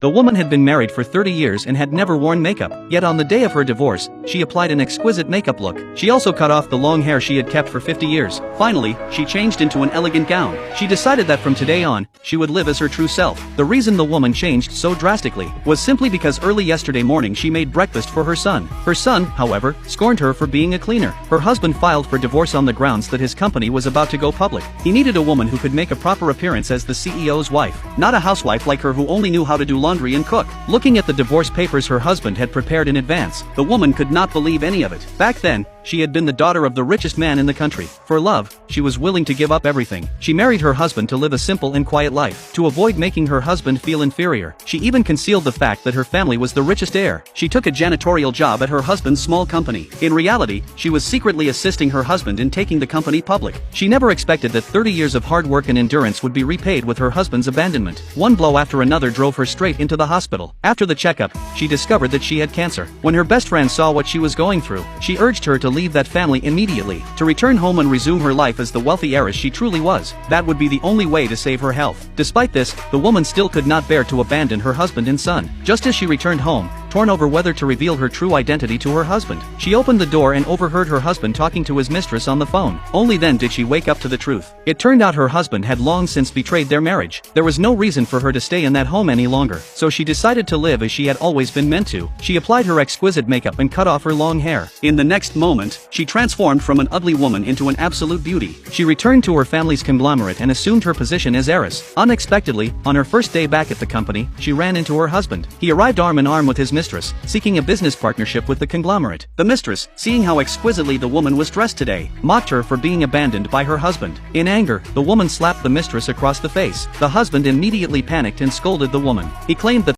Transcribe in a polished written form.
The woman had been married for 30 years and had never worn makeup, yet on the day of her divorce, she applied an exquisite makeup look. She also cut off the long hair she had kept for 50 years. Finally, she changed into an elegant gown. She decided that from today on, she would live as her true self. The reason the woman changed so drastically was simply because early yesterday morning she made breakfast for her son. Her son, however, scorned her for being a cleaner. Her husband filed for divorce on the grounds that his company was about to go public. He needed a woman who could make a proper appearance as the CEO's wife, not a housewife like her who only knew how to do laundry and cook. Looking at the divorce papers her husband had prepared in advance, the woman could not believe any of it. Back then, she had been the daughter of the richest man in the country. For love, she was willing to give up everything. She married her husband to live a simple and quiet life, to avoid making her husband feel inferior. She even concealed the fact that her family was the richest heir. She took a janitorial job at her husband's small company. In reality, she was secretly assisting her husband in taking the company public. She never expected that 30 years of hard work and endurance would be repaid with her husband's abandonment. One blow after another drove her straight into the hospital. After the checkup, she discovered that she had cancer. When her best friend saw what she was going through, she urged her to leave that family immediately, to return home and resume her life as the wealthy heiress she truly was. That would be the only way to save her health. Despite this, the woman still could not bear to abandon her husband and son. Just as she returned home, torn over whether to reveal her true identity to her husband, she opened the door and overheard her husband talking to his mistress on the phone. Only then did she wake up to the truth. It turned out her husband had long since betrayed their marriage. There was no reason for her to stay in that home any longer, so she decided to live as she had always been meant to. She applied her exquisite makeup and cut off her long hair. In the next moment, she transformed from an ugly woman into an absolute beauty. She returned to her family's conglomerate and assumed her position as heiress. Unexpectedly, on her first day back at the company, she ran into her husband. He arrived arm in arm with his mistress, seeking a business partnership with the conglomerate. The mistress, seeing how exquisitely the woman was dressed today, mocked her for being abandoned by her husband. In anger, the woman slapped the mistress across the face. The husband immediately panicked and scolded the woman. He claimed that